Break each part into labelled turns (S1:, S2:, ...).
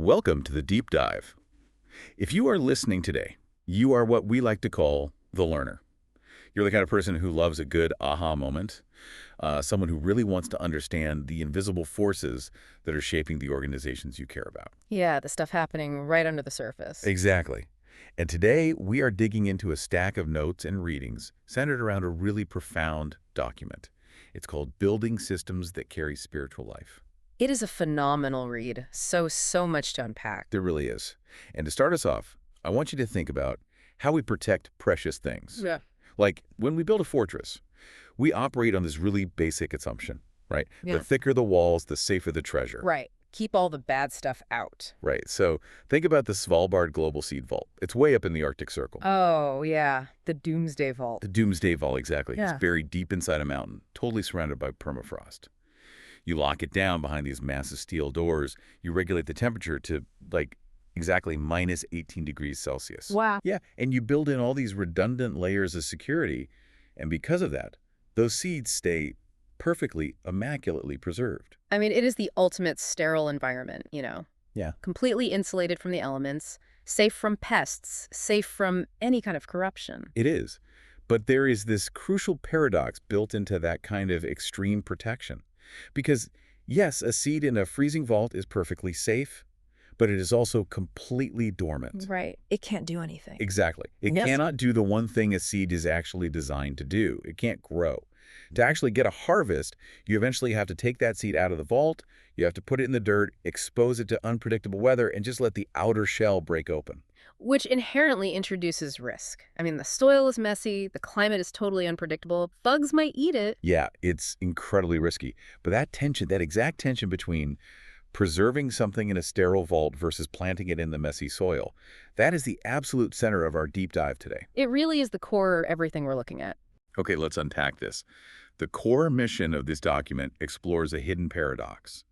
S1: Welcome to the Deep Dive. If you are listening today, you are what we like to call the learner. You're the kind of person who loves a good aha moment, someone who really wants to understand the invisible forces that are shaping the organizations you care about.
S2: Yeah, the stuff happening right under the surface.
S1: Exactly. And today, we are digging into a stack of notes and readings centered around a really profound document. It's called Building Systems That Carry Spiritual Life.
S2: It is a phenomenal read. So much to unpack.
S1: There really is. And to start us off, I want you to think about how we protect precious things.
S2: Yeah.
S1: Like when we build a fortress, we operate on this really basic assumption, right?
S2: Yeah.
S1: The thicker the walls, the safer the treasure.
S2: Right. Keep all the bad stuff out.
S1: Right. So think about the Svalbard Global Seed Vault. It's way up in the Arctic Circle.
S2: Oh, yeah. The Doomsday Vault.
S1: The Doomsday Vault, exactly.
S2: Yeah.
S1: It's buried deep inside a mountain, totally surrounded by permafrost. You lock it down behind these massive steel doors. You regulate the temperature to, exactly minus 18 degrees Celsius.
S2: Wow.
S1: Yeah, and you build in all these redundant layers of security. And because of that, those seeds stay perfectly, immaculately preserved.
S2: I mean, it is the ultimate sterile environment,
S1: Yeah.
S2: Completely insulated from the elements, safe from pests, safe from any kind of corruption.
S1: It is. But there is this crucial paradox built into that kind of extreme protection. Because, yes, a seed in a freezing vault is perfectly safe, but it is also completely dormant.
S2: Right. It can't do anything.
S1: Exactly. It
S2: Yes.
S1: cannot do the one thing a seed is actually designed to do. It can't grow. To actually get a harvest, you eventually have to take that seed out of the vault, you have to put it in the dirt, expose it to unpredictable weather, and just let the outer shell break open.
S2: Which inherently introduces risk. I mean, the soil is messy, the climate is totally unpredictable, bugs might eat it.
S1: Yeah, it's incredibly risky. But that tension, that exact tension between preserving something in a sterile vault versus planting it in the messy soil, that is the absolute center of our deep dive today.
S2: It really is the core of everything we're looking at.
S1: Okay, let's unpack this. The core mission of this document explores a hidden paradox.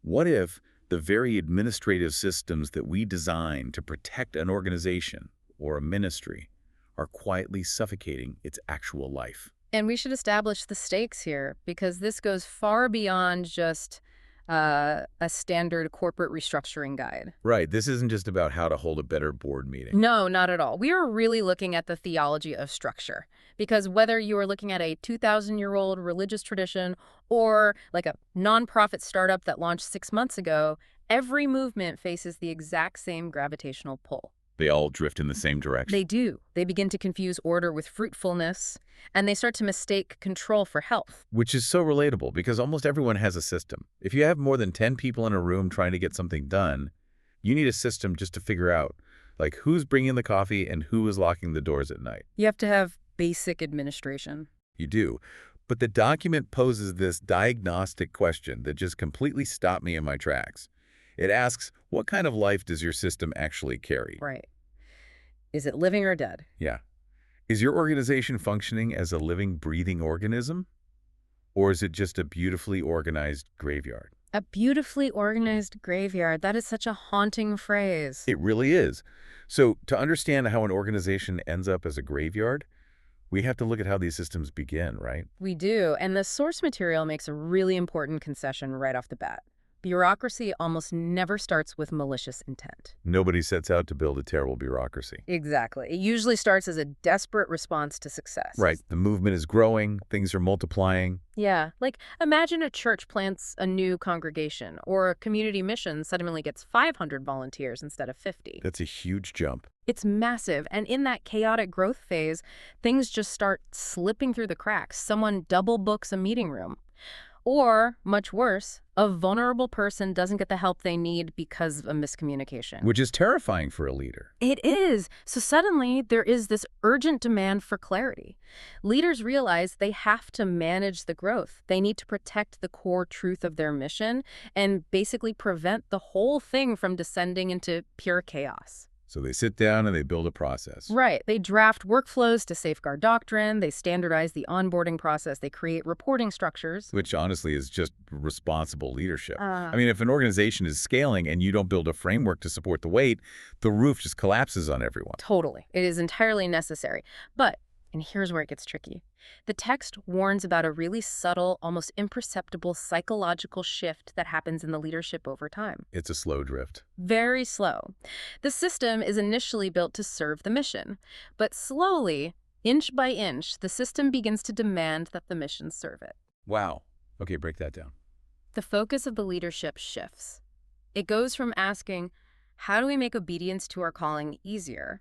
S1: What if the very administrative systems that we design to protect an organization or a ministry are quietly suffocating its actual life?
S2: And we should establish the stakes here, because this goes far beyond just a standard corporate restructuring guide.
S1: Right, this isn't just about how to hold a better board meeting.
S2: No, not at all. We are really looking at the theology of structure, because whether you are looking at a 2,000-year-old religious tradition or like a nonprofit startup that launched 6 months ago, every movement faces the exact same gravitational pull.
S1: They all drift in the same direction.
S2: They do. They begin to confuse order with fruitfulness, and they start to mistake control for health.
S1: Which is so relatable because almost everyone has a system. If you have more than 10 people in a room trying to get something done, you need a system just to figure out, who's bringing the coffee and who is locking the doors at night.
S2: You have to have basic administration.
S1: You do. But the document poses this diagnostic question that just completely stopped me in my tracks. It asks, what kind of life does your system actually carry?
S2: Right. Is it living or dead?
S1: Yeah. Is your organization functioning as a living, breathing organism? Or is it just a beautifully organized graveyard?
S2: A beautifully organized graveyard. That is such a haunting phrase.
S1: It really is. So to understand how an organization ends up as a graveyard, we have to look at how these systems begin, right?
S2: We do, and the source material makes a really important concession right off the bat. Bureaucracy almost never starts with malicious intent.
S1: Nobody sets out to build a terrible bureaucracy.
S2: Exactly. It usually starts as a desperate response to success.
S1: Right. The movement is growing, things are multiplying.
S2: Yeah. Like, imagine a church plants a new congregation, or a community mission suddenly gets 500 volunteers instead of 50.
S1: That's a huge jump.
S2: It's massive, and in that chaotic growth phase, things just start slipping through the cracks. Someone double books a meeting room. Or, much worse, a vulnerable person doesn't get the help they need because of a miscommunication.
S1: Which is terrifying for a leader.
S2: It is. So suddenly, there is this urgent demand for clarity. Leaders realize they have to manage the growth. They need to protect the core truth of their mission and basically prevent the whole thing from descending into pure chaos.
S1: So they sit down and they build a process.
S2: Right. They draft workflows to safeguard doctrine. They standardize the onboarding process. They create reporting structures.
S1: Which honestly is just responsible leadership. I mean, if an organization is scaling and you don't build a framework to support the weight, the roof just collapses on everyone.
S2: Totally. It is entirely necessary. But And here's where it gets tricky. The text warns about a really subtle, almost imperceptible psychological shift that happens in the leadership over time.
S1: It's a slow drift.
S2: Very slow. The system is initially built to serve the mission, but slowly, inch by inch, the system begins to demand that the mission serve it.
S1: Wow. Okay, break that down.
S2: The focus of the leadership shifts. It goes from asking, how do we make obedience to our calling easier,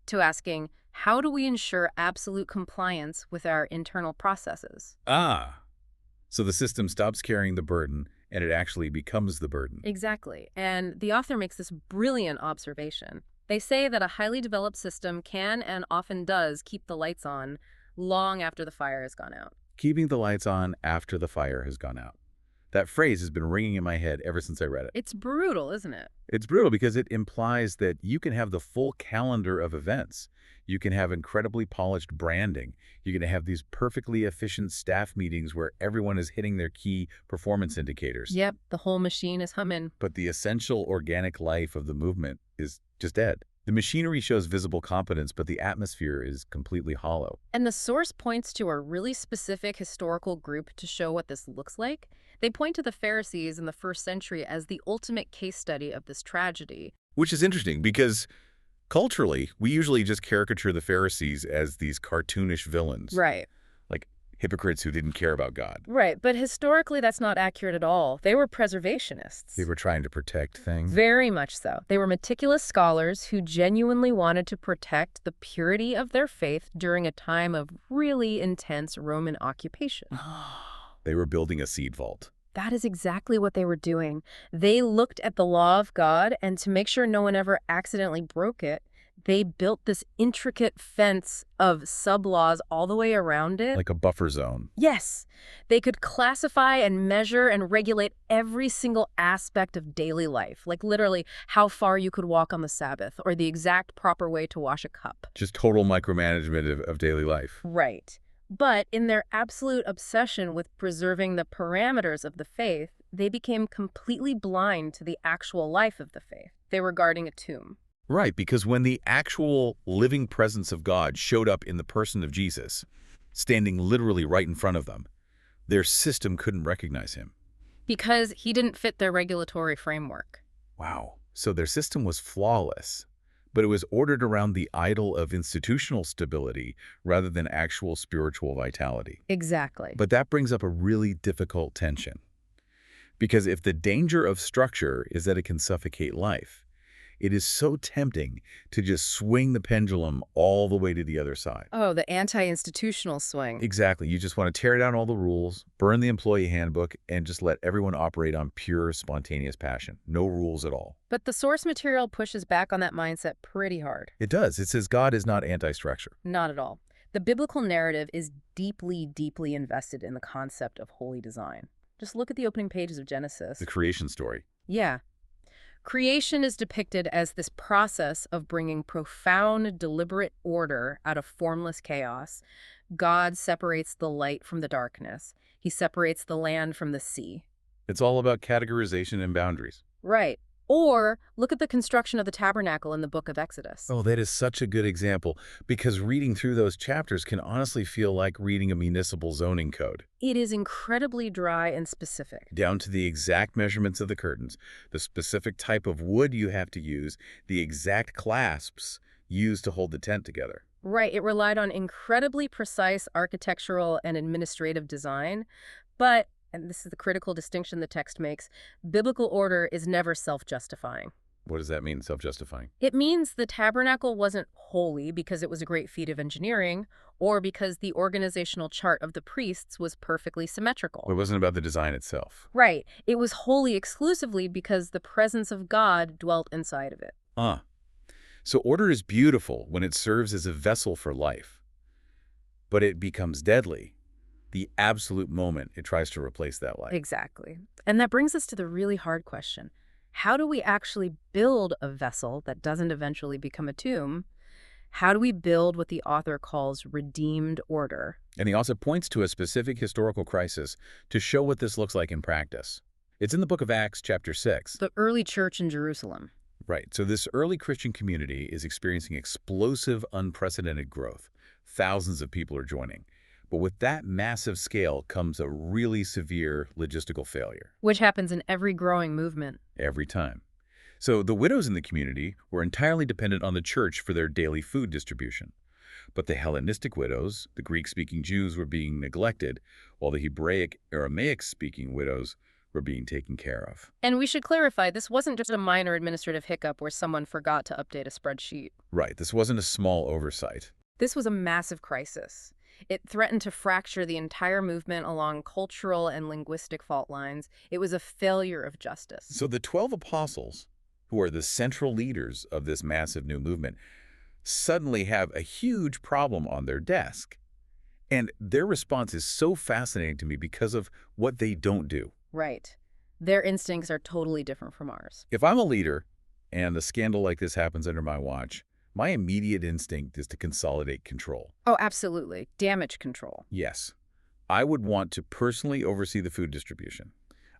S2: to asking, how do we ensure absolute compliance with our internal processes?
S1: Ah, so the system stops carrying the burden and it actually becomes the burden.
S2: Exactly. And the author makes this brilliant observation. They say that a highly developed system can and often does keep the lights on long after the fire has gone out.
S1: Keeping the lights on after the fire has gone out. That phrase has been ringing in my head ever since I read it.
S2: It's brutal, isn't it?
S1: It's brutal because it implies that you can have the full calendar of events. You can have incredibly polished branding. You can have these perfectly efficient staff meetings where everyone is hitting their key performance indicators.
S2: Yep, the whole machine is humming.
S1: But the essential organic life of the movement is just dead. The machinery shows visible competence, but the atmosphere is completely hollow.
S2: And the source points to a really specific historical group to show what this looks like. They point to the Pharisees in the first century as the ultimate case study of this tragedy.
S1: Which is interesting because culturally, we usually just caricature the Pharisees as these cartoonish villains.
S2: Right.
S1: Like hypocrites who didn't care about God.
S2: Right, but historically that's not accurate at all. They were preservationists.
S1: They were trying to protect things.
S2: Very much so. They were meticulous scholars who genuinely wanted to protect the purity of their faith during a time of really intense Roman occupation.
S1: They were building a seed vault.
S2: That is exactly what they were doing. They looked at the law of God, and to make sure no one ever accidentally broke it, they built this intricate fence of sub-laws all the way around it.
S1: Like a buffer zone.
S2: Yes. They could classify and measure and regulate every single aspect of daily life, like literally how far you could walk on the Sabbath or the exact proper way to wash a cup.
S1: Just total micromanagement of daily life.
S2: Right. But in their absolute obsession with preserving the parameters of the faith, they became completely blind to the actual life of the faith. They were guarding a tomb.
S1: Right, because when the actual living presence of God showed up in the person of Jesus, standing literally right in front of them, their system couldn't recognize him.
S2: Because he didn't fit their regulatory framework.
S1: Wow. So their system was flawless, but it was ordered around the idol of institutional stability rather than actual spiritual vitality.
S2: Exactly.
S1: But that brings up a really difficult tension. Because if the danger of structure is that it can suffocate life, it is so tempting to just swing the pendulum all the way to the other side.
S2: Oh, the anti-institutional swing.
S1: Exactly. You just want to tear down all the rules, burn the employee handbook, and just let everyone operate on pure, spontaneous passion. No rules at all.
S2: But the source material pushes back on that mindset pretty hard.
S1: It does. It says God is not anti-structure.
S2: Not at all. The biblical narrative is deeply, deeply invested in the concept of holy design. Just look at the opening pages of Genesis.
S1: The creation story.
S2: Yeah. Creation is depicted as this process of bringing profound, deliberate order out of formless chaos. God separates the light from the darkness. He separates the land from the sea.
S1: It's all about categorization and boundaries.
S2: Right. Or look at the construction of the tabernacle in the book of Exodus.
S1: Oh, that is such a good example, because reading through those chapters can honestly feel like reading a municipal zoning code.
S2: It is incredibly dry and specific.
S1: Down to the exact measurements of the curtains, the specific type of wood you have to use, the exact clasps used to hold the tent together.
S2: Right. It relied on incredibly precise architectural and administrative design, but, and this is the critical distinction the text makes, biblical order is never self-justifying.
S1: What does that mean, self-justifying?
S2: It means the tabernacle wasn't holy because it was a great feat of engineering or because the organizational chart of the priests was perfectly symmetrical.
S1: It wasn't about the design itself.
S2: Right. It was holy exclusively because the presence of God dwelt inside of it.
S1: So order is beautiful when it serves as a vessel for life, but it becomes deadly the absolute moment it tries to replace that life.
S2: Exactly. And that brings us to the really hard question. How do we actually build a vessel that doesn't eventually become a tomb? How do we build what the author calls redeemed order?
S1: And he also points to a specific historical crisis to show what this looks like in practice. It's in the book of Acts, chapter 6.
S2: The early church in Jerusalem.
S1: Right. So this early Christian community is experiencing explosive, unprecedented growth. Thousands of people are joining. But with that massive scale comes a really severe logistical failure
S2: Which happens in every growing movement.
S1: every time. So the widows in the community were entirely dependent on the church for their daily food distribution. But the Hellenistic widows, the Greek-speaking Jews, were being neglected, while the Hebraic, Aramaic-speaking widows were being taken care of.
S2: And we should clarify, this wasn't just a minor administrative hiccup where someone forgot to update a spreadsheet.
S1: Right, this wasn't a small oversight.
S2: This was a massive crisis. It threatened to fracture the entire movement along cultural and linguistic fault lines. It was a failure of justice.
S1: So the 12 apostles, who are the central leaders of this massive new movement, suddenly have a huge problem on their desk. And their response is so fascinating to me because of what they don't do.
S2: Right. Their instincts are totally different from ours.
S1: If I'm a leader and a scandal like this happens under my watch, my immediate instinct is to consolidate control.
S2: Oh, absolutely. Damage control.
S1: Yes, I would want to personally oversee the food distribution.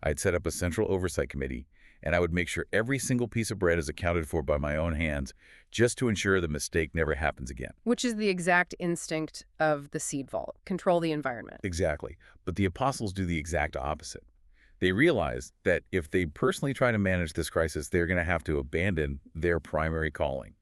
S1: I'd set up a central oversight committee, and I would make sure every single piece of bread is accounted for by my own hands, just to ensure the mistake never happens again.
S2: Which is the exact instinct of the seed vault. Control the environment.
S1: Exactly. But the apostles do the exact opposite. They realize that if they personally try to manage this crisis, they're going to have to abandon their primary calling,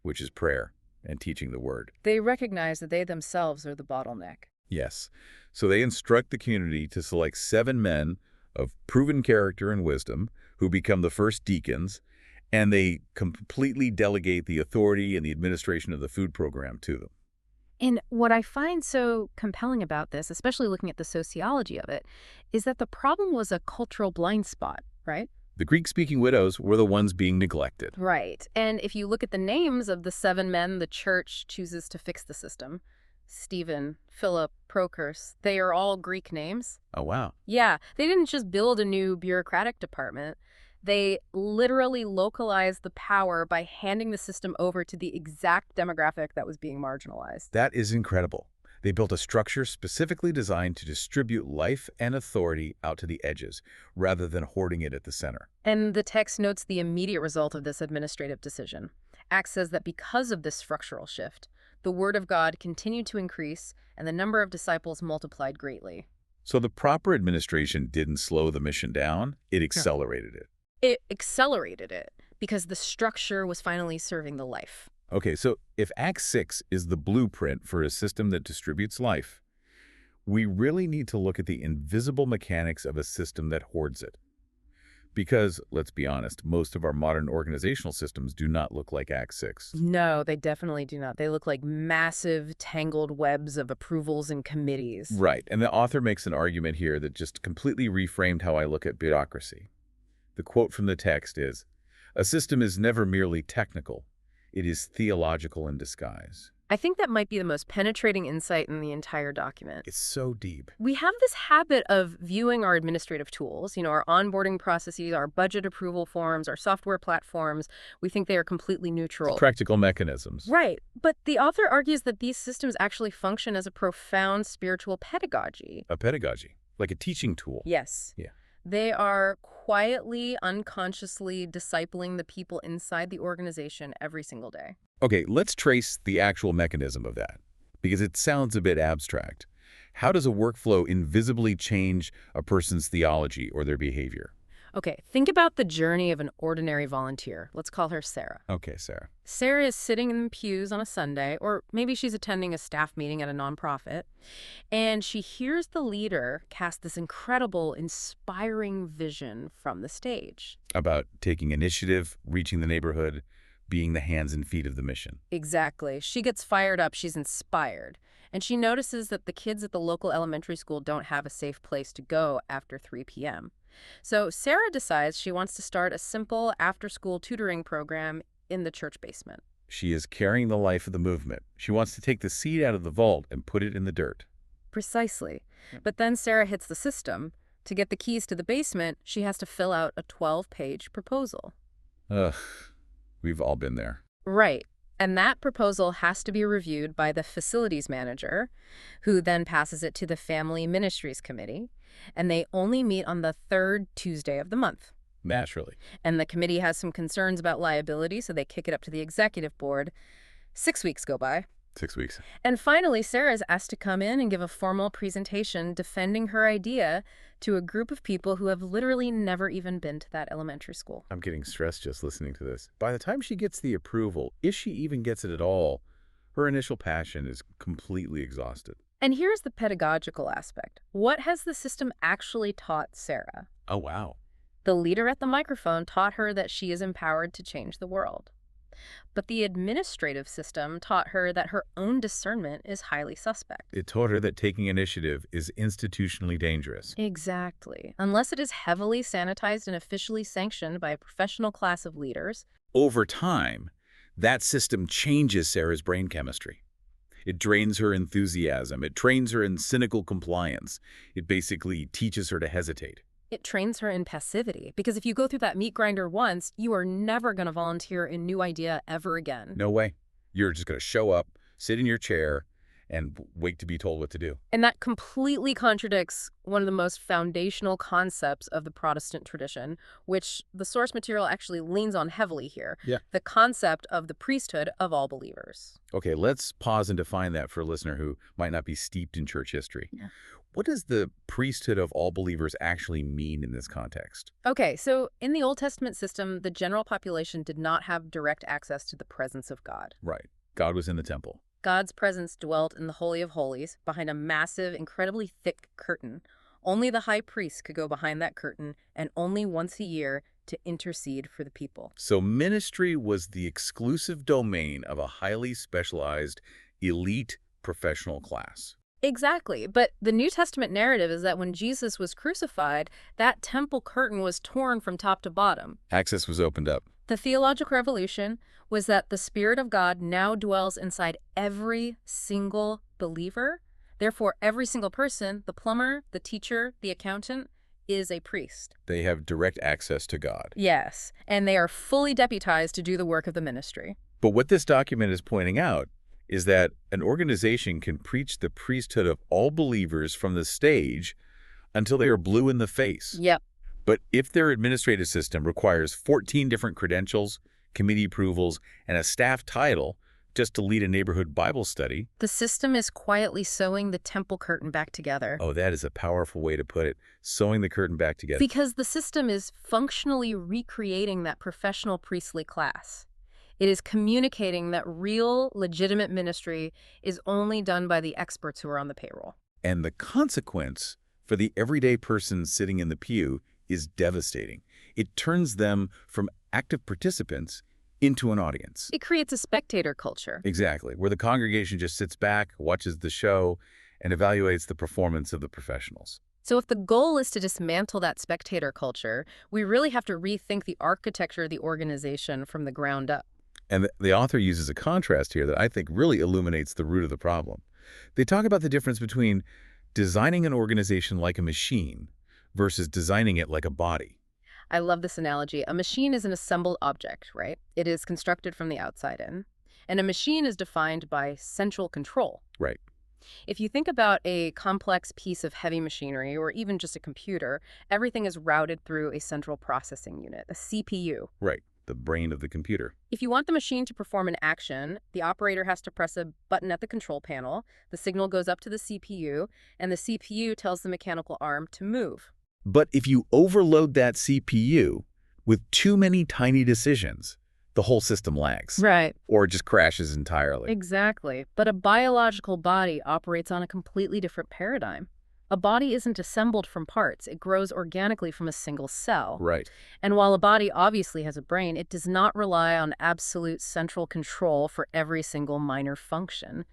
S1: which is prayer and teaching the word.
S2: They recognize that they themselves are the bottleneck.
S1: Yes. So they instruct the community to select 7 men of proven character and wisdom who become the first deacons, and they completely delegate the authority and the administration of the food program to them.
S2: And what I find so compelling about this, especially looking at the sociology of it, is that the problem was a cultural blind spot, right?
S1: The Greek-speaking widows were the ones being neglected.
S2: Right. And if you look at the names of the 7 men the church chooses to fix the system, Stephen, Philip, Prochorus, they are all Greek names.
S1: Oh, wow.
S2: Yeah, they didn't just build a new bureaucratic department. They literally localized the power by handing the system over to the exact demographic that was being marginalized.
S1: That is incredible. They built a structure specifically designed to distribute life and authority out to the edges, rather than hoarding it at the center.
S2: And the text notes the immediate result of this administrative decision. Acts says that because of this structural shift, the word of God continued to increase and the number of disciples multiplied greatly.
S1: So the proper administration didn't slow the mission down, it accelerated it.
S2: It accelerated it because the structure was finally serving the life.
S1: Okay, so if Acts 6 is the blueprint for a system that distributes life, we really need to look at the invisible mechanics of a system that hoards it. Because, let's be honest, most of our modern organizational systems do not look like Acts 6.
S2: No, they definitely do not. They look like massive, tangled webs of approvals and committees.
S1: Right, and the author makes an argument here that just completely reframed how I look at bureaucracy. The quote from the text is, "A system is never merely technical. It is theological in disguise."
S2: I think that might be the most penetrating insight in the entire document.
S1: It's so deep.
S2: We have this habit of viewing our administrative tools, our onboarding processes, our budget approval forms, our software platforms. We think they are completely neutral.
S1: Practical mechanisms.
S2: Right. But the author argues that these systems actually function as a profound spiritual pedagogy.
S1: A pedagogy, like a teaching tool.
S2: Yes.
S1: Yeah.
S2: They are quietly, unconsciously discipling the people inside the organization every single day.
S1: Okay, let's trace the actual mechanism of that, because it sounds a bit abstract. How does a workflow invisibly change a person's theology or their behavior?
S2: Okay, think about the journey of an ordinary volunteer. Let's call her Sarah.
S1: Okay, Sarah.
S2: Sarah is sitting in the pews on a Sunday, or maybe she's attending a staff meeting at a nonprofit, and she hears the leader cast this incredible, inspiring vision from the stage.
S1: About taking initiative, reaching the neighborhood, being the hands and feet of the mission.
S2: Exactly. She gets fired up. She's inspired. And she notices that the kids at the local elementary school don't have a safe place to go after 3 p.m. So Sarah decides she wants to start a simple after-school tutoring program in the church basement.
S1: She is carrying the life of the movement. She wants to take the seed out of the vault and put it in the dirt.
S2: Precisely. But then Sarah hits the system. To get the keys to the basement, she has to fill out a 12-page proposal.
S1: Ugh, we've all been there.
S2: Right. And that proposal has to be reviewed by the facilities manager, who then passes it to the Family Ministries Committee, and they only meet on the 3rd Tuesday of the month.
S1: Naturally.
S2: And the committee has some concerns about liability, so they kick it up to the executive board. 6 weeks go by.
S1: 6 weeks.
S2: And finally, Sarah is asked to come in and give a formal presentation defending her idea to a group of people who have literally never even been to that elementary school.
S1: I'm getting stressed just listening to this. By the time she gets the approval, if she even gets it at all, her initial passion is completely exhausted.
S2: And here's the pedagogical aspect. What has the system actually taught Sarah?
S1: Oh, wow.
S2: The leader at the microphone taught her that she is empowered to change the world. But the administrative system taught her that her own discernment is highly suspect.
S1: It taught her that taking initiative is institutionally dangerous.
S2: Exactly. Unless it is heavily sanitized and officially sanctioned by a professional class of leaders.
S1: Over time, that system changes Sarah's brain chemistry. It drains her enthusiasm. It trains her in cynical compliance. It basically teaches her to hesitate.
S2: It trains her in passivity, because if you go through that meat grinder once, you are never going to volunteer a new idea ever again.
S1: No way. You're just going to show up, sit in your chair, and wait to be told what to do.
S2: And that completely contradicts one of the most foundational concepts of the Protestant tradition, which the source material actually leans on heavily here.
S1: Yeah.
S2: The concept of the priesthood of all believers.
S1: Okay, let's pause and define that for a listener who might not be steeped in church history.
S2: Yeah.
S1: What does the priesthood of all believers actually mean in this context?
S2: Okay, so in the Old Testament system, the general population did not have direct access to the presence of God.
S1: Right. God was in the temple.
S2: God's presence dwelt in the Holy of Holies, behind a massive, incredibly thick curtain. Only the high priest could go behind that curtain, and only once a year to intercede for the people.
S1: So ministry was the exclusive domain of a highly specialized, elite professional class.
S2: Exactly, but the New Testament narrative is that when Jesus was crucified, that temple curtain was torn from top to bottom.
S1: Access was opened up.
S2: The theological revolution was that the Spirit of God now dwells inside every single believer. Therefore, every single person, the plumber, the teacher, the accountant, is a priest.
S1: They have direct access to God.
S2: Yes, and they are fully deputized to do the work of the ministry.
S1: But what this document is pointing out is that an organization can preach the priesthood of all believers from the stage until they are blue in the face.
S2: Yep.
S1: But if their administrative system requires 14 different credentials, committee approvals, and a staff title just to lead a neighborhood Bible study.
S2: The system is quietly sewing the temple curtain back together.
S1: Oh, that is a powerful way to put it. Sewing the curtain back together.
S2: Because the system is functionally recreating that professional priestly class. It is communicating that real, legitimate ministry is only done by the experts who are on the payroll.
S1: And the consequence for the everyday person sitting in the pew is devastating. It turns them from active participants into an audience.
S2: It creates a spectator culture.
S1: Exactly, where the congregation just sits back, watches the show, and evaluates the performance of the professionals.
S2: So if the goal is to dismantle that spectator culture, we really have to rethink the architecture of the organization from the ground up.
S1: And the author uses a contrast here that I think really illuminates the root of the problem. They talk about the difference between designing an organization like a machine versus designing it like a body.
S2: I love this analogy. A machine is an assembled object, right? It is constructed from the outside in. And a machine is defined by central control.
S1: Right.
S2: If you think about a complex piece of heavy machinery or even just a computer, everything is routed through a central processing unit, a CPU.
S1: Right. The brain of the computer.
S2: If you want the machine to perform an action, the operator has to press a button at the control panel, the signal goes up to the CPU, and the CPU tells the mechanical arm to move.
S1: But if you overload that CPU with too many tiny decisions, the whole system lags.
S2: Right.
S1: Or it just crashes entirely.
S2: Exactly. But a biological body operates on a completely different paradigm. A body isn't assembled from parts. It grows organically from a single cell.
S1: Right.
S2: And while a body obviously has a brain, it does not rely on absolute central control for every single minor function.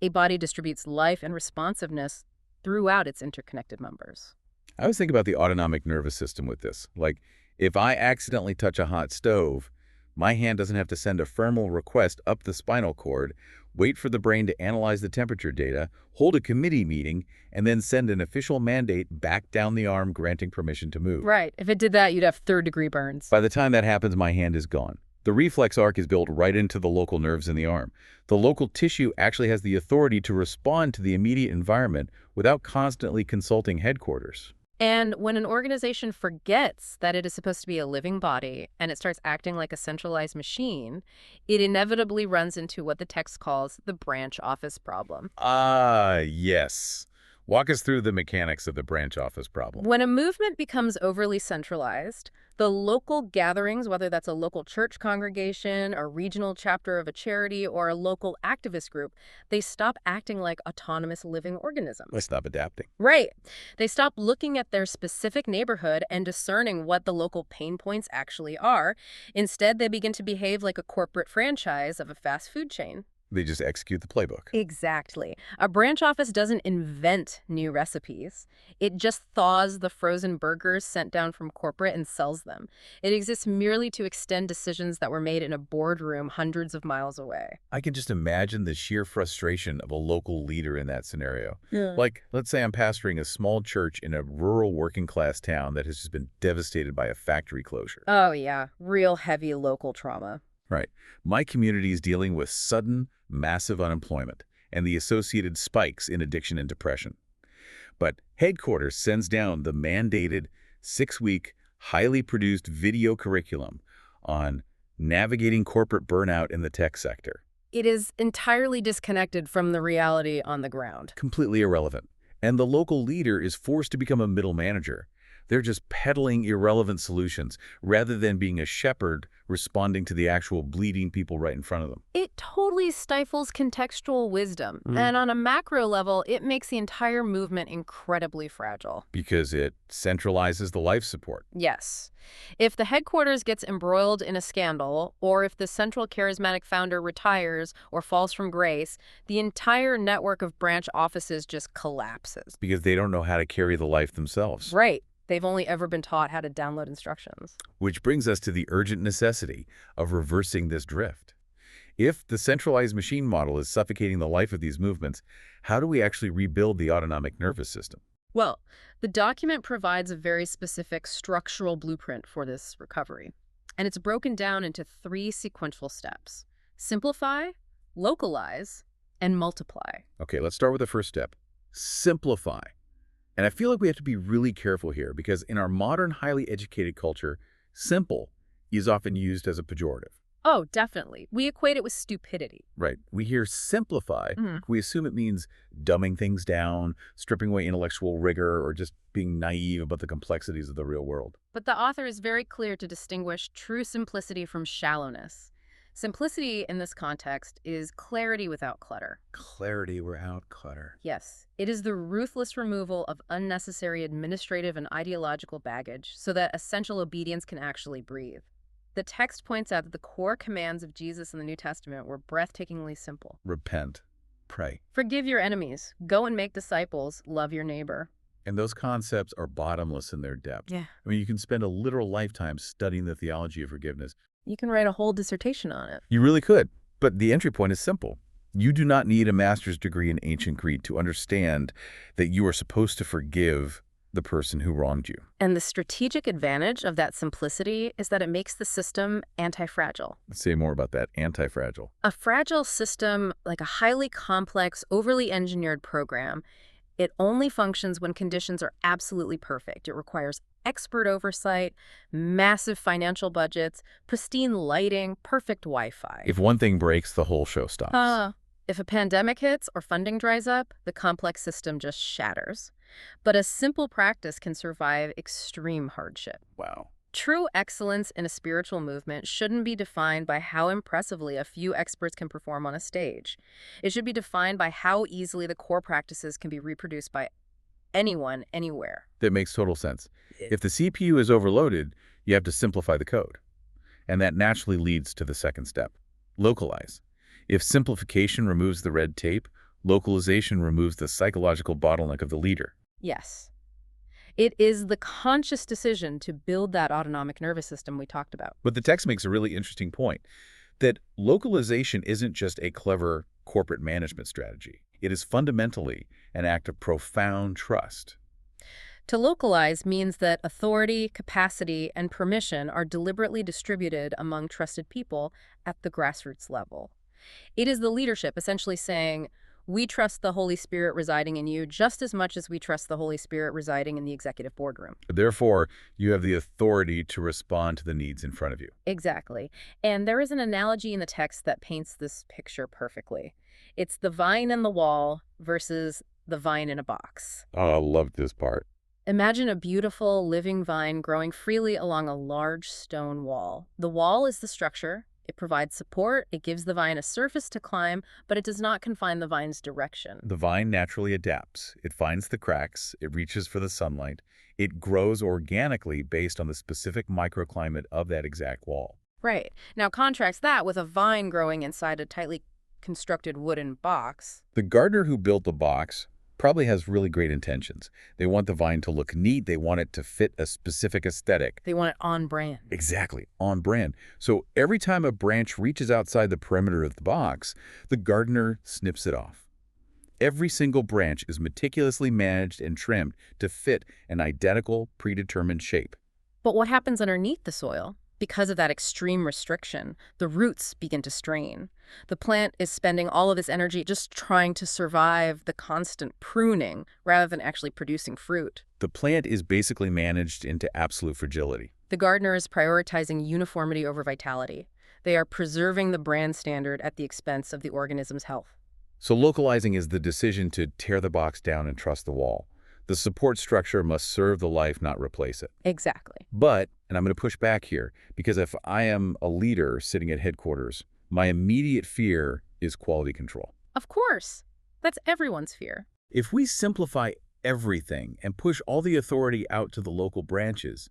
S2: A body distributes life and responsiveness throughout its interconnected members.
S1: I always think about the autonomic nervous system with this. Like, if I accidentally touch a hot stove, my hand doesn't have to send a formal request up the spinal cord, wait for the brain to analyze the temperature data, hold a committee meeting, and then send an official mandate back down the arm granting permission to move.
S2: Right. If it did that, you'd have third-degree burns.
S1: By the time that happens, my hand is gone. The reflex arc is built right into the local nerves in the arm. The local tissue actually has the authority to respond to the immediate environment without constantly consulting headquarters.
S2: And when an organization forgets that it is supposed to be a living body and it starts acting like a centralized machine, it inevitably runs into what the text calls the branch office problem.
S1: Ah, yes. Walk us through the mechanics of the branch office problem.
S2: When a movement becomes overly centralized, the local gatherings, whether that's a local church congregation, a regional chapter of a charity, or a local activist group, they stop acting like autonomous living
S1: Let's
S2: organisms.
S1: stop adapting.
S2: Right. They stop looking at their specific neighborhood and discerning what the local pain points actually are. Instead, they begin to behave like a corporate franchise of a fast food chain.
S1: They just execute the playbook.
S2: Exactly. A branch office doesn't invent new recipes. It just thaws the frozen burgers sent down from corporate and sells them. It exists merely to extend decisions that were made in a boardroom hundreds of miles away.
S1: I can just imagine the sheer frustration of a local leader in that scenario.
S2: Yeah.
S1: Like, let's say I'm pastoring a small church in a rural working-class town that has just been devastated by a factory closure.
S2: Oh, yeah. Real heavy local trauma.
S1: Right. My community is dealing with sudden, massive unemployment and the associated spikes in addiction and depression. But headquarters sends down the mandated 6-week, highly produced video curriculum on navigating corporate burnout in the tech sector.
S2: It is entirely disconnected from the reality on the ground.
S1: Completely irrelevant. And the local leader is forced to become a middle manager. They're just peddling irrelevant solutions rather than being a shepherd responding to the actual bleeding people right in front of them.
S2: It totally stifles contextual wisdom. And on a macro level, it makes the entire movement incredibly fragile.
S1: Because it centralizes the life support.
S2: Yes. If the headquarters gets embroiled in a scandal, or if the central charismatic founder retires or falls from grace, the entire network of branch offices just collapses.
S1: Because they don't know how to carry the life themselves.
S2: Right. They've only ever been taught how to download instructions.
S1: Which brings us to the urgent necessity of reversing this drift. If the centralized machine model is suffocating the life of these movements, how do we actually rebuild the autonomic nervous system?
S2: Well, the document provides a very specific structural blueprint for this recovery. And it's broken down into 3 sequential steps: simplify, localize, and multiply.
S1: Okay, let's start with the first step. Simplify. And I feel like we have to be really careful here because in our modern, highly educated culture, simple is often used as a pejorative.
S2: Oh, definitely. We equate it with stupidity.
S1: Right. We hear simplify. We assume it means dumbing things down, stripping away intellectual rigor, or just being naive about the complexities of the real world.
S2: But the author is very clear to distinguish true simplicity from shallowness. Simplicity in this context is clarity without clutter.
S1: Clarity without clutter.
S2: Yes, it is the ruthless removal of unnecessary administrative and ideological baggage so that essential obedience can actually breathe. The text points out that the core commands of Jesus in the New Testament were breathtakingly simple.
S1: Repent. Pray.
S2: Forgive your enemies. Go and make disciples. Love your neighbor.
S1: And those concepts are bottomless in their depth.
S2: Yeah.
S1: I mean, you can spend a literal lifetime studying the theology of forgiveness.
S2: You can write a whole dissertation on it.
S1: You really could. But the entry point is simple. You do not need a master's degree in ancient Greek to understand that you are supposed to forgive the person who wronged you.
S2: And the strategic advantage of that simplicity is that it makes the system anti-fragile.
S1: Let's say more about that. Anti-fragile.
S2: A fragile system, like a highly complex, overly engineered program, it only functions when conditions are absolutely perfect. It requires expert oversight, massive financial budgets, pristine lighting, perfect Wi-Fi.
S1: If one thing breaks, the whole show stops.
S2: If a pandemic hits or funding dries up, the complex system just shatters. But a simple practice can survive extreme hardship.
S1: Wow.
S2: True excellence in a spiritual movement shouldn't be defined by how impressively a few experts can perform on a stage. It should be defined by how easily the core practices can be reproduced by anyone, anywhere.
S1: That makes total sense. If the CPU is overloaded, you have to simplify the code. And that naturally leads to the second step. Localize. If simplification removes the red tape, localization removes the psychological bottleneck of the leader.
S2: Yes. It is the conscious decision to build that autonomic nervous system we talked about.
S1: But the text makes a really interesting point, that localization isn't just a clever corporate management strategy. It is fundamentally an act of profound trust.
S2: To localize means that authority, capacity, and permission are deliberately distributed among trusted people at the grassroots level. It is the leadership essentially saying, We trust the Holy Spirit residing in you just as much as we trust the Holy Spirit residing in the executive boardroom.
S1: Therefore, you have the authority to respond to the needs in front of you.
S2: Exactly. And there is an analogy in the text that paints this picture perfectly. It's the vine in the wall versus the vine in a box.
S1: Oh, I love this part.
S2: Imagine a beautiful, living vine growing freely along a large stone wall. The wall is the structure. It provides support, it gives the vine a surface to climb, but it does not confine the vine's direction.
S1: The vine naturally adapts. It finds the cracks, it reaches for the sunlight, it grows organically based on the specific microclimate of that exact wall.
S2: Right. Now contrast that with a vine growing inside a tightly constructed wooden box.
S1: The gardener who built the box probably has really great intentions. They want the vine to look neat, they want it to fit a specific aesthetic.
S2: They want it on brand.
S1: Exactly, on brand. So every time a branch reaches outside the perimeter of the box, the gardener snips it off. Every single branch is meticulously managed and trimmed to fit an identical, predetermined shape.
S2: But what happens underneath the soil? Because of that extreme restriction, the roots begin to strain. The plant is spending all of this energy just trying to survive the constant pruning rather than actually producing fruit.
S1: The plant is basically managed into absolute fragility.
S2: The gardener is prioritizing uniformity over vitality. They are preserving the brand standard at the expense of the organism's health.
S1: So localizing is the decision to tear the box down and trust the wall. The support structure must serve the life, not replace it.
S2: Exactly.
S1: But, and I'm going to push back here, because if I am a leader sitting at headquarters, my immediate fear is quality control.
S2: Of course. That's everyone's fear.
S1: If we simplify everything and push all the authority out to the local branches,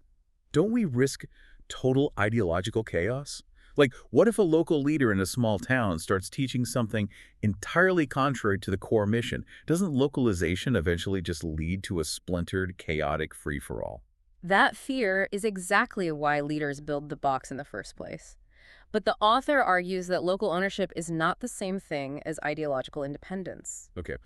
S1: don't we risk total ideological chaos? Like, what if a local leader in a small town starts teaching something entirely contrary to the core mission? Doesn't localization eventually just lead to a splintered, chaotic free-for-all?
S2: That fear is exactly why leaders build the box in the first place. But the author argues that local ownership is not the same thing as ideological independence.
S1: Okay,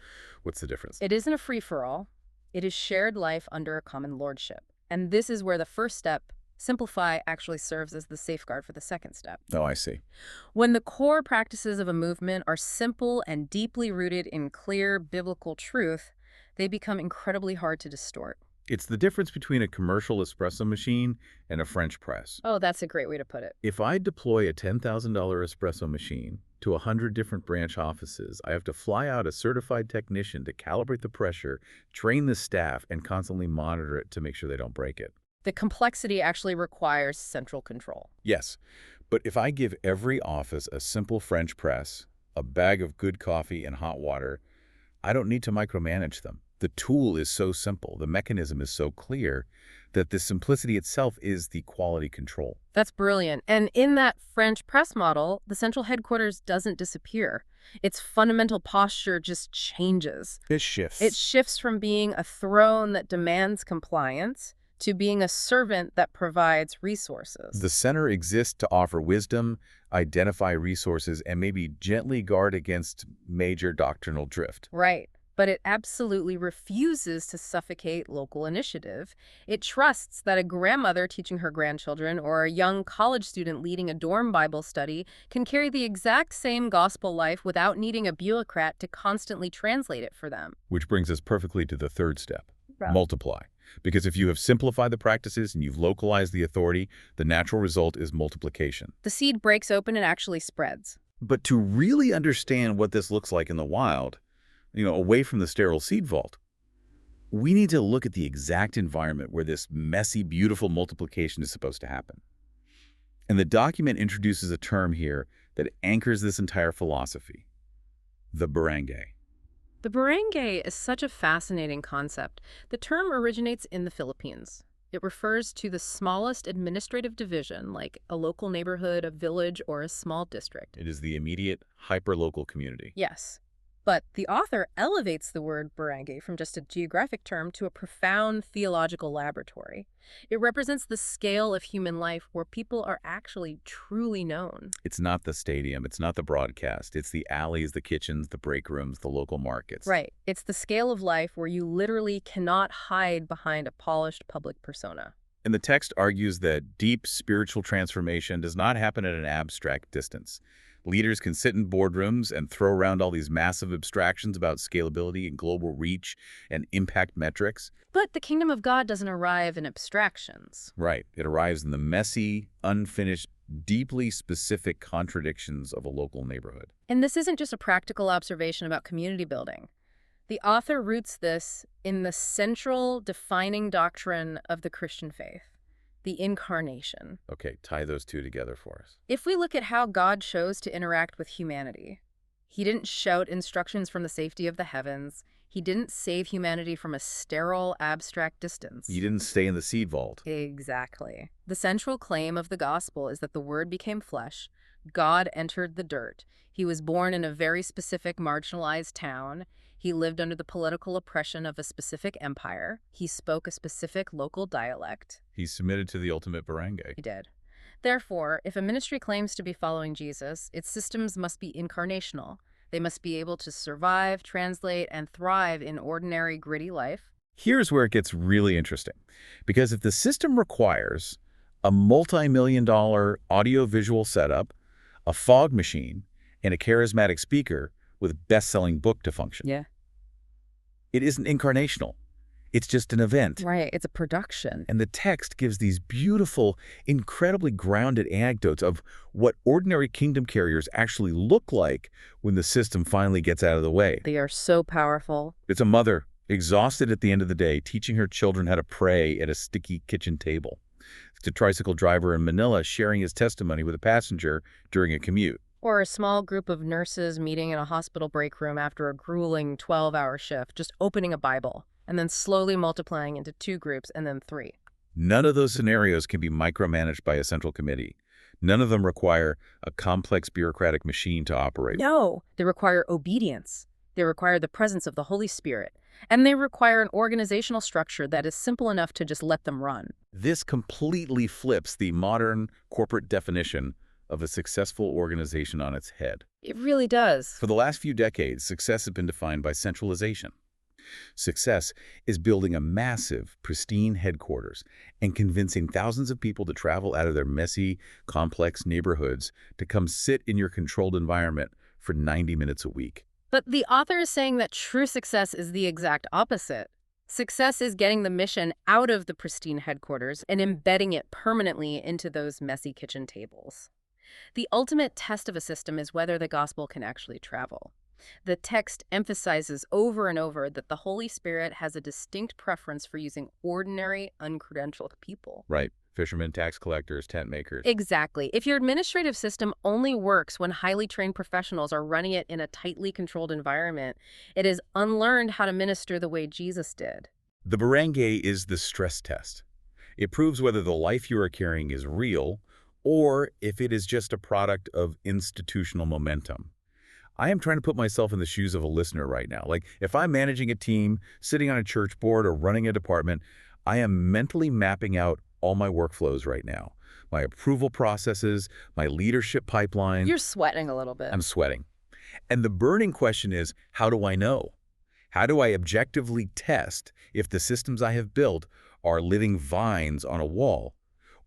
S1: what's the difference?
S2: It isn't a free-for-all. It is shared life under a common lordship. And this is where the first step, simplify, actually serves as the safeguard for the second step.
S1: Oh, I see.
S2: When the core practices of a movement are simple and deeply rooted in clear biblical truth, they become incredibly hard to distort.
S1: It's the difference between a commercial espresso machine and a French press.
S2: Oh, that's a great way to put it.
S1: If I deploy a $10,000 espresso machine to 100 different branch offices, I have to fly out a certified technician to calibrate the pressure, train the staff, and constantly monitor it to make sure they don't break it.
S2: The complexity actually requires central control.
S1: Yes, but if I give every office a simple French press, a bag of good coffee and hot water, I don't need to micromanage them. The tool is so simple, the mechanism is so clear, that the simplicity itself is the quality control.
S2: That's brilliant. And in that French press model, the central headquarters doesn't disappear. Its fundamental posture just changes.
S1: It shifts.
S2: It shifts from being a throne that demands compliance to being a servant that provides resources.
S1: The center exists to offer wisdom, identify resources, and maybe gently guard against major doctrinal drift.
S2: Right. But it absolutely refuses to suffocate local initiative. It trusts that a grandmother teaching her grandchildren or a young college student leading a dorm Bible study can carry the exact same gospel life without needing a bureaucrat to constantly translate it for them.
S1: Which brings us perfectly to the third step,
S2: Right.
S1: multiply. Because if you have simplified the practices and you've localized the authority, the natural result is multiplication.
S2: The seed breaks open and actually spreads.
S1: But to really understand what this looks like in the wild, away from the sterile seed vault, we need to look at the exact environment where this messy, beautiful multiplication is supposed to happen. And the document introduces a term here that anchors this entire philosophy, the barangay.
S2: The barangay is such a fascinating concept. The term originates in the Philippines. It refers to the smallest administrative division, like a local neighborhood, a village, or a small district.
S1: It is the immediate, hyper-local community.
S2: Yes. But the author elevates the word barangay from just a geographic term to a profound theological laboratory. It represents the scale of human life where people are actually truly known.
S1: It's not the stadium, it's not the broadcast, it's the alleys, the kitchens, the break rooms, the local markets.
S2: Right. It's the scale of life where you literally cannot hide behind a polished public persona.
S1: And the text argues that deep spiritual transformation does not happen at an abstract distance. Leaders can sit in boardrooms and throw around all these massive abstractions about scalability and global reach and impact metrics.
S2: But the kingdom of God doesn't arrive in abstractions.
S1: Right. It arrives in the messy, unfinished, deeply specific contradictions of a local neighborhood.
S2: And this isn't just a practical observation about community building. The author roots this in the central defining doctrine of the Christian faith, the incarnation.
S1: Okay, tie those two together for us.
S2: If we look at how God chose to interact with humanity, he didn't shout instructions from the safety of the heavens. He didn't save humanity from a sterile, abstract distance.
S1: You didn't stay in the seed vault.
S2: Exactly. The central claim of the gospel is that the Word became flesh. God entered the dirt. He was born in a very specific marginalized town. He lived under the political oppression of a specific empire. He spoke a specific local dialect.
S1: He submitted to the ultimate barangay.
S2: He did. Therefore, if a ministry claims to be following Jesus, its systems must be incarnational. They must be able to survive, translate, and thrive in ordinary, gritty life.
S1: Here's where it gets really interesting. Because if the system requires a multi-million-dollar audio-visual setup, a fog machine, and a charismatic speaker with a best-selling book to function,
S2: Yeah.
S1: it isn't incarnational. It's just an event.
S2: Right. It's a production.
S1: And the text gives these beautiful, incredibly grounded anecdotes of what ordinary kingdom carriers actually look like when the system finally gets out of the way.
S2: They are so powerful.
S1: It's a mother, exhausted at the end of the day, teaching her children how to pray at a sticky kitchen table. It's a tricycle driver in Manila sharing his testimony with a passenger during a commute.
S2: Or a small group of nurses meeting in a hospital break room after a grueling 12-hour shift, just opening a Bible, and then slowly multiplying into 2 groups and then 3.
S1: None of those scenarios can be micromanaged by a central committee. None of them require a complex bureaucratic machine to operate.
S2: No, they require obedience. They require the presence of the Holy Spirit. And they require an organizational structure that is simple enough to just let them run.
S1: This completely flips the modern corporate definition of a successful organization on its head.
S2: It really does.
S1: For the last few decades, success has been defined by centralization. Success is building a massive, pristine headquarters and convincing thousands of people to travel out of their messy, complex neighborhoods to come sit in your controlled environment for 90 minutes a week.
S2: But the author is saying that true success is the exact opposite. Success is getting the mission out of the pristine headquarters and embedding it permanently into those messy kitchen tables. The ultimate test of a system is whether the gospel can actually travel. The text emphasizes over and over that the Holy Spirit has a distinct preference for using ordinary, uncredentialed people.
S1: Right. Fishermen, tax collectors, tent makers.
S2: Exactly. If your administrative system only works when highly trained professionals are running it in a tightly controlled environment, it has unlearned how to minister the way Jesus did.
S1: The barangay is the stress test. It proves whether the life you are carrying is real or if it is just a product of institutional momentum. I am trying to put myself in the shoes of a listener right now. Like, if I'm managing a team, sitting on a church board, or running a department, I am mentally mapping out all my workflows right now. My approval processes, my leadership pipelines.
S2: You're sweating a little bit.
S1: I'm sweating. And the burning question is, how do I know? How do I objectively test if the systems I have built are living vines on a wall,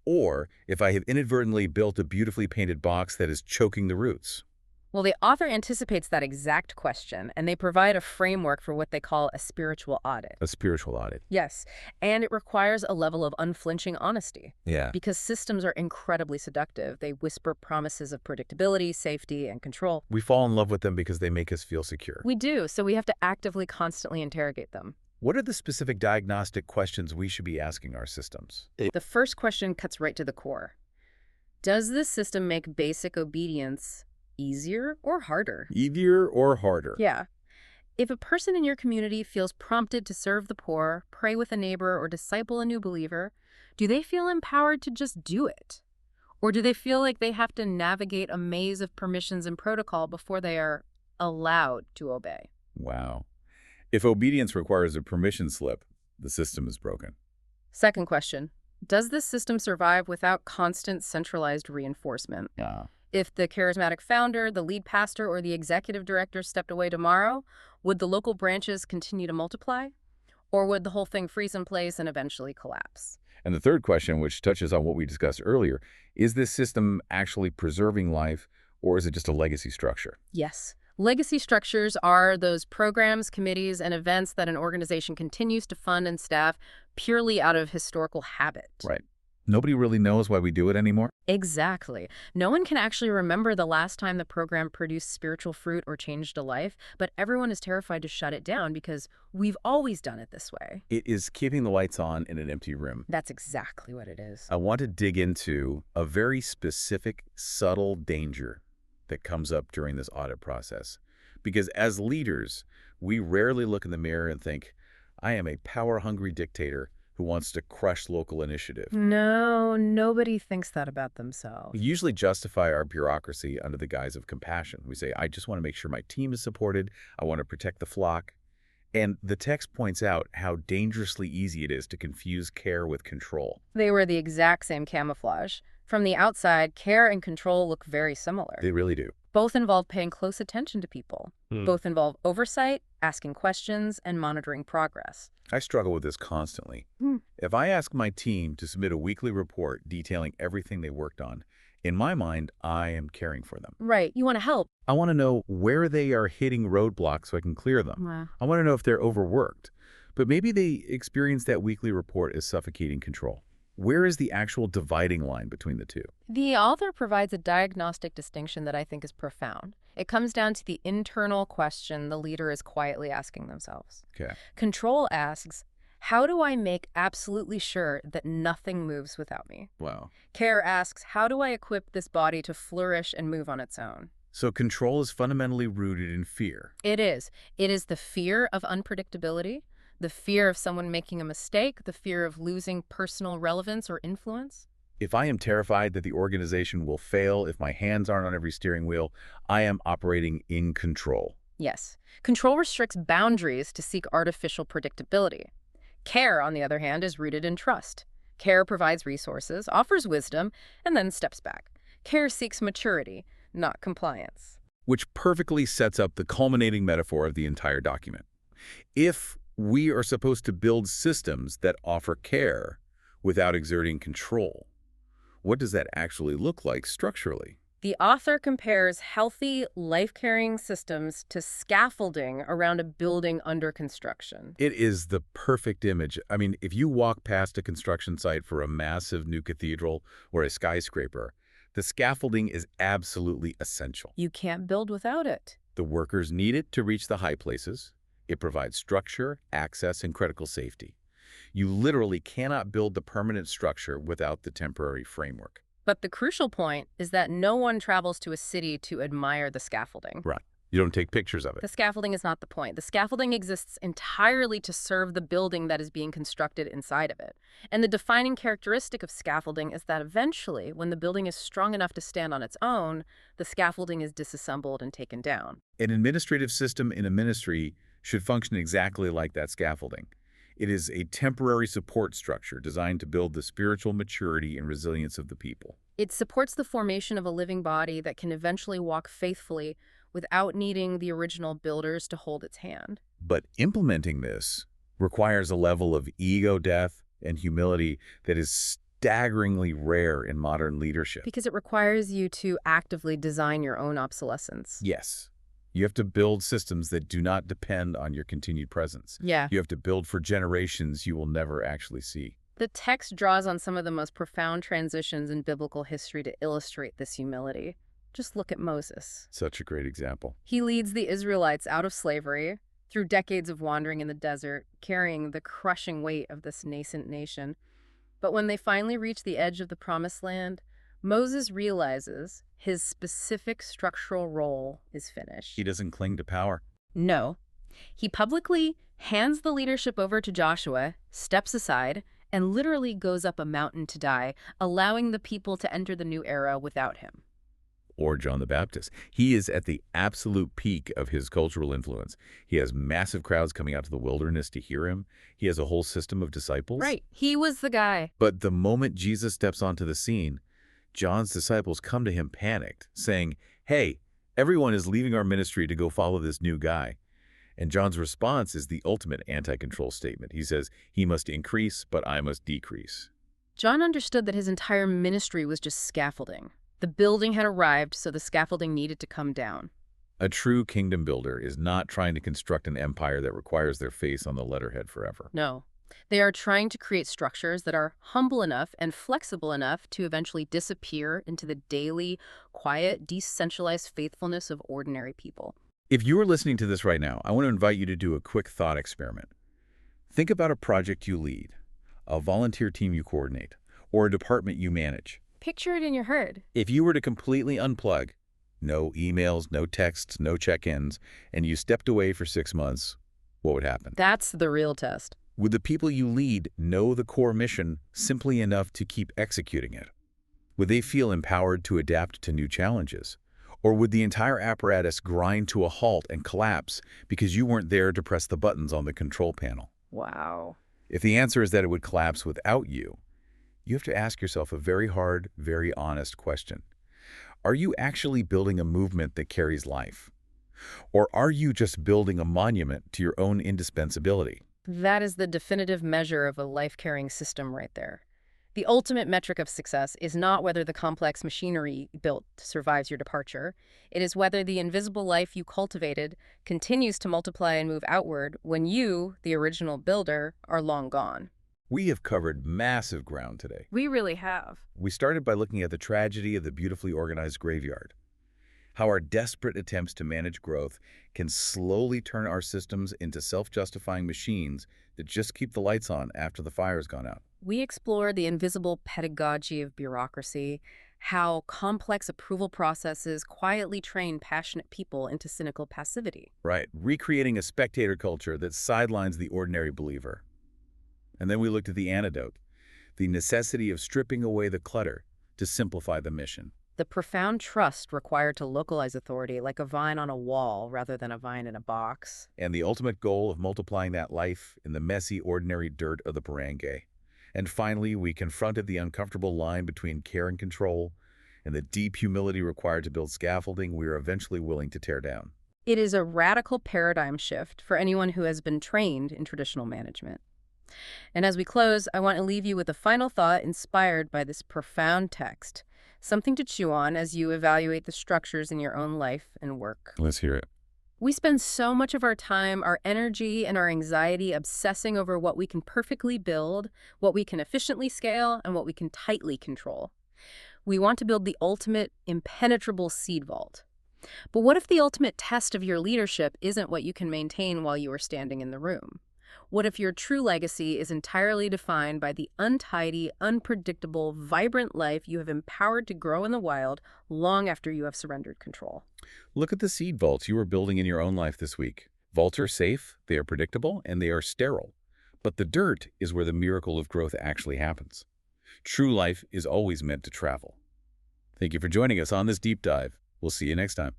S1: or if I have inadvertently built a beautifully painted box that is choking the roots?
S2: Well, the author anticipates that exact question, and they provide a framework for what they call a spiritual audit.
S1: A spiritual audit.
S2: Yes, and it requires a level of unflinching honesty.
S1: Yeah.
S2: Because systems are incredibly seductive. They whisper promises of predictability, safety, and control.
S1: We fall in love with them because they make us feel secure.
S2: We do, so we have to actively, constantly interrogate them.
S1: What are the specific diagnostic questions we should be asking our systems?
S2: The first question cuts right to the core. Does this system make basic obedience easier or harder?
S1: Easier or harder?
S2: Yeah. If a person in your community feels prompted to serve the poor, pray with a neighbor, or disciple a new believer, do they feel empowered to just do it? Or do they feel like they have to navigate a maze of permissions and protocol before they are allowed to obey?
S1: Wow. If obedience requires a permission slip, the system is broken.
S2: Second question. Does this system survive without constant centralized reinforcement?
S1: Yeah.
S2: If the charismatic founder, the lead pastor, or the executive director stepped away tomorrow, would the local branches continue to multiply? Or would the whole thing freeze in place and eventually collapse?
S1: And the third question, which touches on what we discussed earlier, is this system actually preserving life, Or is it just a legacy structure?
S2: Yes. Legacy structures are those programs, committees, and events that an organization continues to fund and staff purely out of historical habit.
S1: Right. Nobody really knows why we do it anymore?
S2: Exactly. No one can actually remember the last time the program produced spiritual fruit or changed a life, but everyone is terrified to shut it down because we've always done it this way.
S1: It is keeping the lights on in an empty room.
S2: That's exactly what it is.
S1: I want to dig into a very specific, subtle danger that comes up during this audit process. Because as leaders, we rarely look in the mirror and think, I am a power-hungry dictator who wants to crush local initiative.
S2: No, nobody thinks that about themselves.
S1: We usually justify our bureaucracy under the guise of compassion. We say, I just want to make sure my team is supported. I want to protect the flock. And the text points out how dangerously easy it is to confuse care with control.
S2: They were the exact same camouflage. From the outside, care and control look very similar.
S1: They really do.
S2: Both involve paying close attention to people.
S1: Hmm.
S2: Both involve oversight, asking questions, and monitoring progress.
S1: I struggle with this constantly. If I ask my team to submit a weekly report detailing everything they worked on, in my mind, I am caring for them.
S2: Right. You want to help.
S1: I want to know where they are hitting roadblocks so I can clear them.
S2: Wow.
S1: I want to know if they're overworked. But maybe they experience that weekly report as suffocating control. Where is the actual dividing line between the two?
S2: The author provides a diagnostic distinction that I think is profound. It comes down to the internal question the leader is quietly asking themselves.
S1: Okay.
S2: Control asks, how do I make absolutely sure that nothing moves without me?
S1: Wow.
S2: Care asks, how do I equip this body to flourish and move on its own?
S1: So control is fundamentally rooted in fear.
S2: It is. It is the fear of unpredictability, the fear of someone making a mistake, the fear of losing personal relevance or influence.
S1: If I am terrified that the organization will fail if my hands aren't on every steering wheel, I am operating in control.
S2: Yes. Control restricts boundaries to seek artificial predictability. Care, on the other hand, is rooted in trust. Care provides resources, offers wisdom, and then steps back. Care seeks maturity, not compliance.
S1: Which perfectly sets up the culminating metaphor of the entire document. If we are supposed to build systems that offer care without exerting control, what does that actually look like structurally?
S2: The author compares healthy, life-carrying systems to scaffolding around a building under construction.
S1: It is the perfect image. I mean, if you walk past a construction site for a massive new cathedral or a skyscraper, the scaffolding is absolutely essential.
S2: You can't build without it.
S1: The workers need it to reach the high places. It provides structure, access, and critical safety. You literally cannot build the permanent structure without the temporary framework.
S2: But the crucial point is that no one travels to a city to admire the scaffolding.
S1: Right. You don't take pictures of
S2: The
S1: it.
S2: scaffolding is not the point. The scaffolding exists entirely to serve the building that is being constructed inside of it. And the defining characteristic of scaffolding is that eventually, when the building is strong enough to stand on its own, the scaffolding is disassembled and taken down.
S1: An administrative system in a ministry should function exactly like that scaffolding. It is a temporary support structure designed to build the spiritual maturity and resilience of the people.
S2: It supports the formation of a living body that can eventually walk faithfully without needing the original builders to hold its hand.
S1: But implementing this requires a level of ego death and humility that is staggeringly rare in modern leadership.
S2: Because it requires you to actively design your own obsolescence.
S1: Yes. You have to build systems that do not depend on your continued presence.
S2: Yeah.
S1: You have to build for generations you will never actually see.
S2: The text draws on some of the most profound transitions in biblical history to illustrate this humility. Just look at Moses.
S1: Such a great example.
S2: He leads the Israelites out of slavery through decades of wandering in the desert, carrying the crushing weight of this nascent nation. But when they finally reach the edge of the Promised Land, Moses realizes his specific structural role is finished.
S1: He doesn't cling to power.
S2: No. He publicly hands the leadership over to Joshua, steps aside, and literally goes up a mountain to die, allowing the people to enter the new era without him.
S1: Or John the Baptist. He is at the absolute peak of his cultural influence. He has massive crowds coming out to the wilderness to hear him. He has a whole system of disciples.
S2: Right. He was the guy.
S1: But the moment Jesus steps onto the scene, John's disciples come to him panicked, saying, "Hey, everyone is leaving our ministry to go follow this new guy." And John's response is the ultimate anti-control statement. He says, "He must increase, but I must decrease."
S2: John understood that his entire ministry was just scaffolding. The building had arrived, so the scaffolding needed to come down.
S1: A true kingdom builder is not trying to construct an empire that requires their face on the letterhead forever.
S2: No. They are trying to create structures that are humble enough and flexible enough to eventually disappear into the daily, quiet, decentralized faithfulness of ordinary people.
S1: If you are listening to this right now, I want to invite you to do a quick thought experiment. Think about a project you lead, a volunteer team you coordinate, or a department you manage.
S2: Picture it in your head.
S1: If you were to completely unplug, no emails, no texts, no check-ins, and you stepped away for 6 months, what would happen?
S2: That's the real test.
S1: Would the people you lead know the core mission simply enough to keep executing it? Would they feel empowered to adapt to new challenges? Or would the entire apparatus grind to a halt and collapse because you weren't there to press the buttons on the control panel?
S2: Wow.
S1: If the answer is that it would collapse without you, you have to ask yourself a very hard, very honest question. Are you actually building a movement that carries life? Or are you just building a monument to your own indispensability?
S2: That is the definitive measure of a life-carrying system right there. The ultimate metric of success is not whether the complex machinery built survives your departure. It is whether the invisible life you cultivated continues to multiply and move outward when you, the original builder, are long gone.
S1: We have covered massive ground today.
S2: We really have.
S1: We started by looking at the tragedy of the beautifully organized graveyard, how our desperate attempts to manage growth can slowly turn our systems into self-justifying machines that just keep the lights on after the fire's gone out.
S2: We explore the invisible pedagogy of bureaucracy, how complex approval processes quietly train passionate people into cynical passivity.
S1: Right, recreating a spectator culture that sidelines the ordinary believer. And then we looked at the antidote, the necessity of stripping away the clutter to simplify the mission.
S2: The profound trust required to localize authority like a vine on a wall rather than a vine in a box.
S1: And the ultimate goal of multiplying that life in the messy, ordinary dirt of the barangay. And finally, we confronted the uncomfortable line between care and control and the deep humility required to build scaffolding we are eventually willing to tear down.
S2: It is a radical paradigm shift for anyone who has been trained in traditional management. And as we close, I want to leave you with a final thought inspired by this profound text, something to chew on as you evaluate the structures in your own life and work.
S1: Let's hear it.
S2: We spend so much of our time, our energy, and our anxiety obsessing over what we can perfectly build, what we can efficiently scale, and what we can tightly control. We want to build the ultimate, impenetrable seed vault. But what if the ultimate test of your leadership isn't what you can maintain while you are standing in the room? What if your true legacy is entirely defined by the untidy, unpredictable, vibrant life you have empowered to grow in the wild long after you have surrendered control?
S1: Look at the seed vaults you are building in your own life this week. Vaults are safe, they are predictable, and they are sterile. But the dirt is where the miracle of growth actually happens. True life is always meant to travel. Thank you for joining us on this deep dive. We'll see you next time.